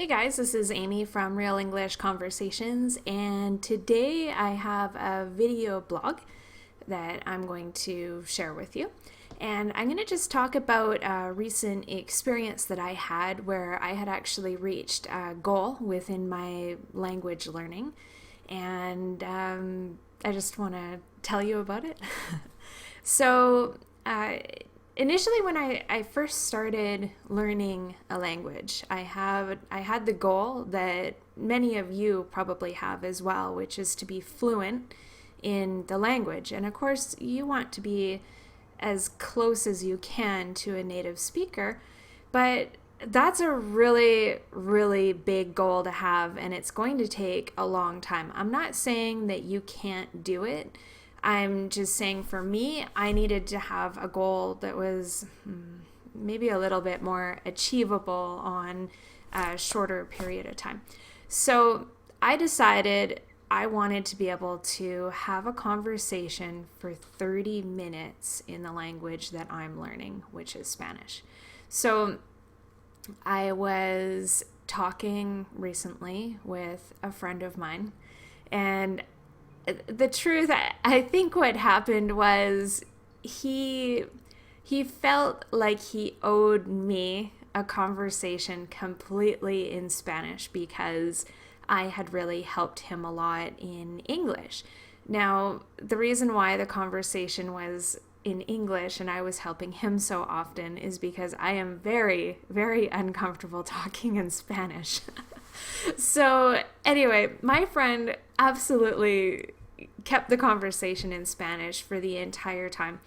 Hey guys, this is Amy from Real English Conversations, and today I have a video blog that I'm going to share with you. And I'm going to just talk about a recent experience that I had where I had actually reached a goal within my language learning, and I just want to tell you about it. So, uh, Initially, when I first started learning a language, I had the goal that many of you probably have as well, which is to be fluent in the language. And of course, you want to be as close as you can to a native speaker, but that's a really, really big goal to have, and it's going to take a long time. I'm not saying that you can't do it. I'm just saying for me, I needed to have a goal that was maybe a little bit more achievable on a shorter period of time. So I decided I wanted to be able to have a conversation for 30 minutes in the language that I'm learning, which is Spanish. So I was talking recently with a friend of mine, and the truth, I think what happened was he he felt like he owed me a conversation completely in Spanish because I had really helped him a lot in English. Now, the reason why the conversation was in English and I was helping him so often is because I am very, very uncomfortable talking in Spanish. So, anyway, my friend absolutely kept the conversation in Spanish for the entire time.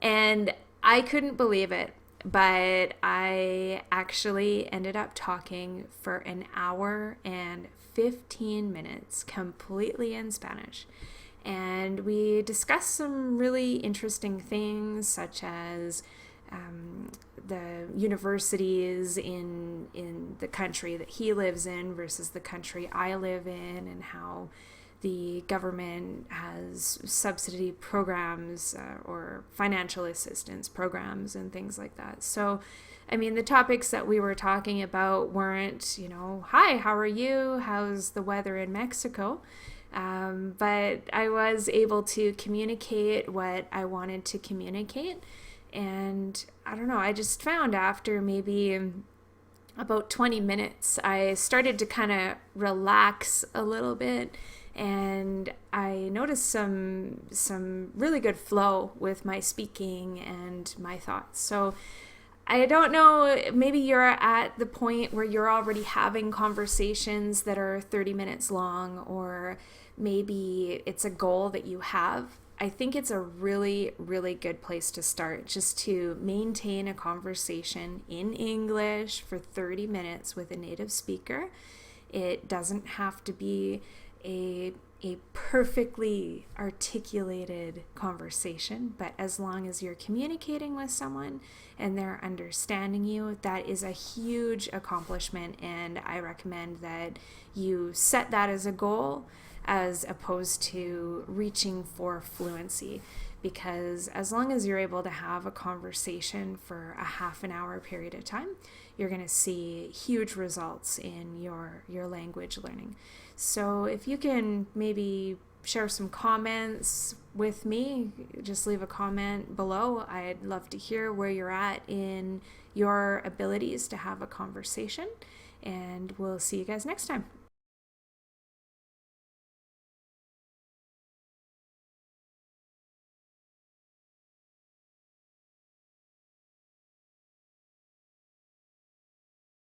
And I couldn't believe it, but I actually ended up talking for an hour and 15 minutes completely in Spanish. And we discussed some really interesting things, such as the universities in the country that he lives in versus the country I live in, and how the government has subsidy programs or financial assistance programs and things like that. So, I mean, the topics that we were talking about weren't, hi, how are you? How's the weather in Mexico? But I was able to communicate what I wanted to communicate. And I don't know, I just found after maybe about 20 minutes, I started to kind of relax a little bit, and I noticed some really good flow with my speaking and my thoughts. So I don't know, maybe you're at the point where you're already having conversations that are 30 minutes long, or maybe it's a goal that you have. I think it's a really, really good place to start, just to maintain a conversation in English for 30 minutes with a native speaker. It doesn't have to be a perfectly articulated conversation, but as long as you're communicating with someone and they're understanding you, that is a huge accomplishment, and I recommend that you set that as a goal as opposed to reaching for fluency, because as long as you're able to have a conversation for a half an hour period of time, you're going to see huge results in your language learning. So if you can maybe share some comments with me, just leave a comment below. I'd love to hear where you're at in your abilities to have a conversation, and we'll see you guys next time.